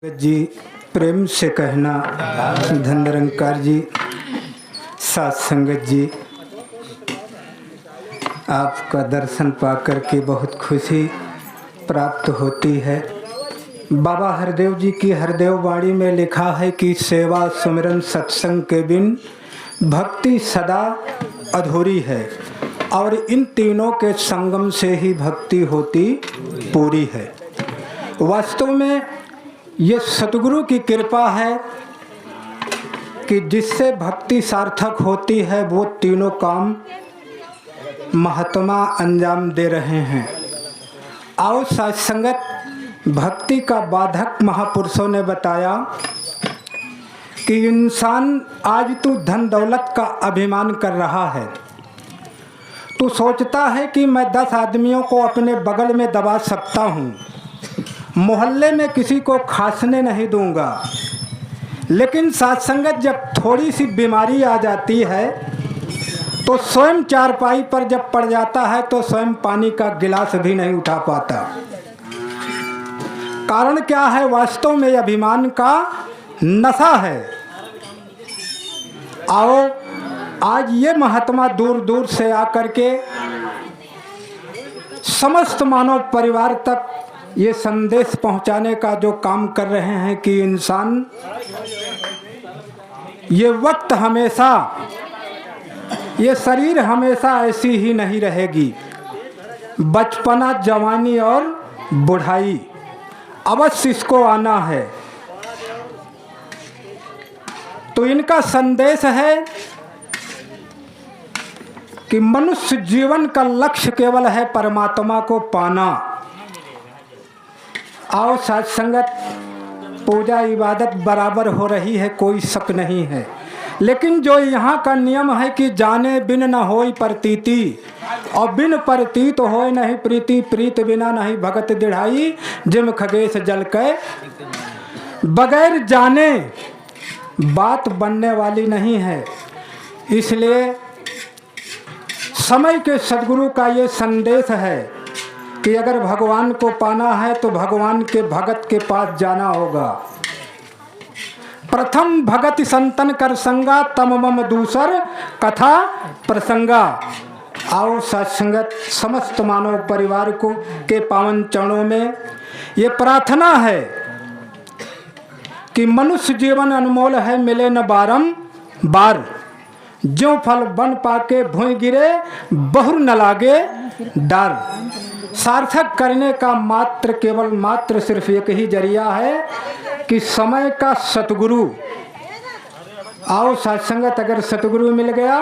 जी प्रेम से कहना धन निरंकार जी, साथ संगत जी, आपका दर्शन पाकर के बहुत खुशी प्राप्त होती है। बाबा हरदेव जी की हरदेव वाणी में लिखा है कि सेवा सुमिरन सत्संग के बिन भक्ति सदा अधूरी है, और इन तीनों के संगम से ही भक्ति होती पूरी है। वास्तव में ये सतगुरु की कृपा है कि जिससे भक्ति सार्थक होती है वो तीनों काम महात्मा अंजाम दे रहे हैं। आओ साथ संगत, भक्ति का बाधक महापुरुषों ने बताया कि इंसान आज तो धन दौलत का अभिमान कर रहा है, तो सोचता है कि मैं 10 आदमियों को अपने बगल में दबा सकता हूँ, मोहल्ले में किसी को खांसने नहीं दूंगा। लेकिन साथ संगत, जब थोड़ी सी बीमारी आ जाती है तो स्वयं चारपाई पर जब पड़ जाता है तो स्वयं पानी का गिलास भी नहीं उठा पाता। कारण क्या है? वास्तव में अभिमान का नशा है। आओ आज ये महात्मा दूर दूर से आकर के समस्त मानव परिवार तक ये संदेश पहुंचाने का जो काम कर रहे हैं कि इंसान, ये वक्त हमेशा, ये शरीर हमेशा ऐसी ही नहीं रहेगी। बचपना, जवानी और बुढ़ाई अवश्य इसको आना है। तो इनका संदेश है कि मनुष्य जीवन का लक्ष्य केवल है परमात्मा को पाना। आओ साथ संगत, पूजा इबादत बराबर हो रही है, कोई शक नहीं है। लेकिन जो यहाँ का नियम है कि जाने बिन न होई प्रतीति, और बिन प्रतीत होय नहीं प्रीति, प्रीत बिना नहीं भगत दिढ़ाई, जिम खगेश जल के। बगैर जाने बात बनने वाली नहीं है। इसलिए समय के सद्गुरु का ये संदेश है कि अगर भगवान को पाना है तो भगवान के भगत के पास जाना होगा। प्रथम भगत संतन कर संगा, तम मम दूसर कथा प्रसंगा। आओ सत्संगत, समस्त मानव परिवार को के पावन चरणों में ये प्रार्थना है कि मनुष्य जीवन अनमोल है, मिले न बारंबार। ज्यों फल बन पाके भूई गिरे, बहुर न लागे डार। सार्थक करने का मात्र, केवल मात्र सिर्फ एक ही जरिया है कि समय का सतगुरु। आओ सत्संगत, अगर सतगुरु मिल गया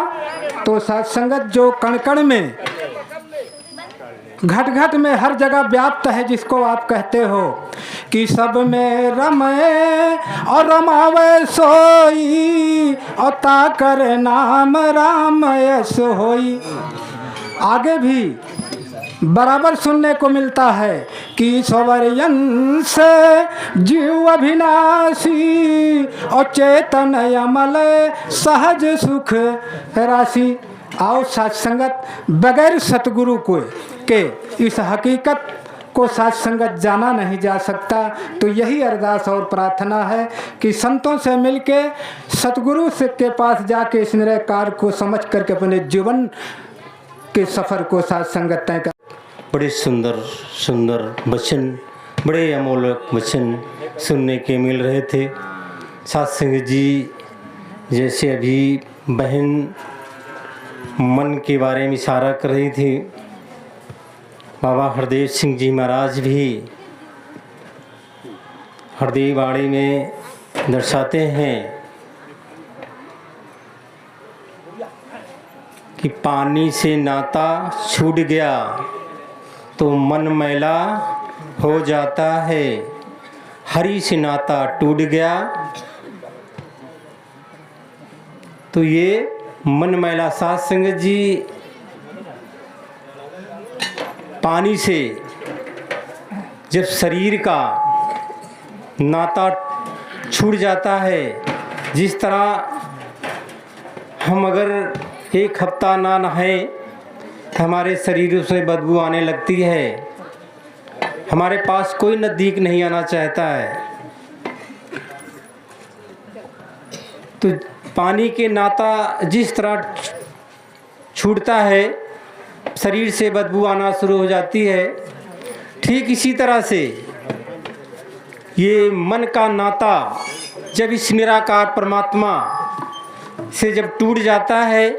तो सत्संगत जो कण कण में, घट घट में, हर जगह व्याप्त है, जिसको आप कहते हो कि सब में रमे और रमावे सोई, और ताकर नाम राम यस होई। आगे भी बराबर सुनने को मिलता है कि सवरयन से जीव अभिनाशी, और चेतन अमल सहज सुख राशि। आओ सत्संगत, बगैर सतगुरु को के इस हकीकत को सत्संगत जाना नहीं जा सकता। तो यही अरदास और प्रार्थना है कि संतों से मिलके सतगुरु से के पास जाके इस निराकार को समझ करके अपने जीवन के सफर को सत्संगत तय कर। बड़े सुंदर सुंदर वचन, बड़े अमोलक वचन सुनने के मिल रहे थे। सत्संग जी, जैसे अभी बहन मन के बारे में इशारा कर रही थी, बाबा हरदेव सिंह जी महाराज भी हरदेव वाणी में दर्शाते हैं कि पानी से नाता छूट गया तो मन मैला हो जाता है, हरि से नाता टूट गया तो ये मन मैला। साथ संगत जी, पानी से जब शरीर का नाता छूट जाता है, जिस तरह हम अगर एक हफ्ता ना नहाए तो हमारे शरीर से बदबू आने लगती है, हमारे पास कोई नज़दीक नहीं आना चाहता है। तो पानी के नाता जिस तरह छूटता है, शरीर से बदबू आना शुरू हो जाती है, ठीक इसी तरह से ये मन का नाता जब इस निराकार परमात्मा से जब टूट जाता है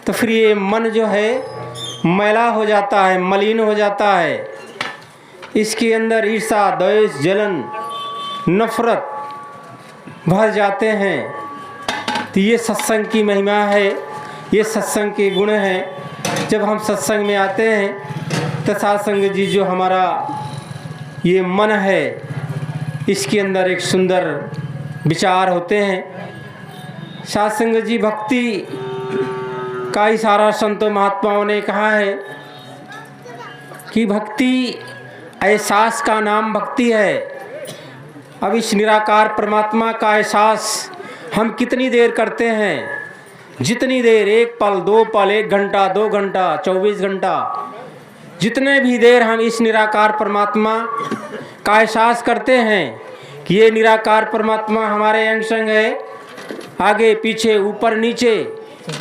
तो फिर ये मन जो है मैला हो जाता है, मलिन हो जाता है। इसके अंदर ईर्ष्या, द्वेष, जलन, नफरत भर जाते हैं। तो ये सत्संग की महिमा है, ये सत्संग के गुण हैं। जब हम सत्संग में आते हैं तो सत्संग जी जो हमारा ये मन है, इसके अंदर एक सुंदर विचार होते हैं। सत्संग जी भक्ति का इशारा संतों महात्माओं ने कहा है कि भक्ति एहसास का नाम भक्ति है। अब इस निराकार परमात्मा का एहसास हम कितनी देर करते हैं? जितनी देर, एक पल, 2 पल, 1 घंटा, 2 घंटा, 24 घंटा, जितने भी देर हम इस निराकार परमात्मा का एहसास करते हैं कि ये निराकार परमात्मा हमारे अंग संग है, आगे पीछे ऊपर नीचे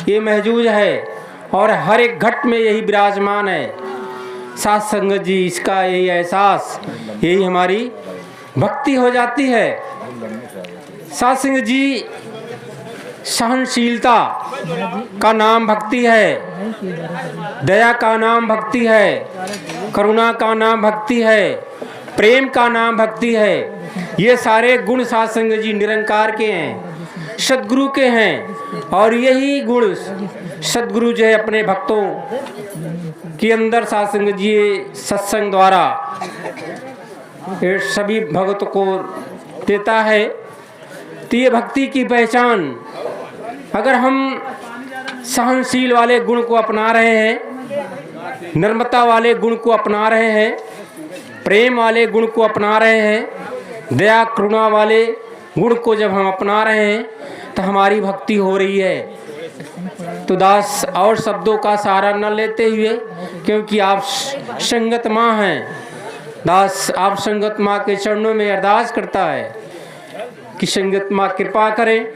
ये महजूद है और हर एक घट में यही विराजमान है। सत्संग जी इसका यही एहसास, यही हमारी भक्ति हो जाती है। सत्संग जी सहनशीलता का नाम भक्ति है, दया का नाम भक्ति है, करुणा का नाम भक्ति है, प्रेम का नाम भक्ति है। ये सारे गुण सत्संग जी निरंकार के हैं, सद्गुरु के हैं। और यही गुण सद्गुरु जो है अपने भक्तों के अंदर सत्संग जी सत्संग द्वारा ये सभी भगतों को देता है। तो ये भक्ति की पहचान, अगर हम सहनशील वाले गुण को अपना रहे हैं, नम्रता वाले गुण को अपना रहे हैं, प्रेम वाले गुण को अपना रहे हैं, दया करुणा वाले गुण को जब हम अपना रहे हैं तो हमारी भक्ति हो रही है। तो दास और शब्दों का सहारा न लेते हुए, क्योंकि आप संगत माँ हैं, दास आप संगत माँ के चरणों में अरदास करता है कि संगत माँ कृपा करें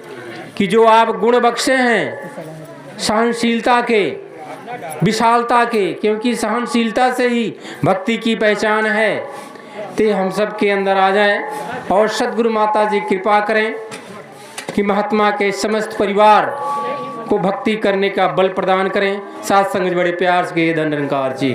कि जो आप गुण बख्शे हैं सहनशीलता के, विशालता के, क्योंकि सहनशीलता से ही भक्ति की पहचान है, ते हम सब के अंदर आ जाएं। और सद्गुरु माता जी कृपा करें कि महात्मा के समस्त परिवार को भक्ति करने का बल प्रदान करें। साथ संग बड़े प्यार से धन निरंकार जी।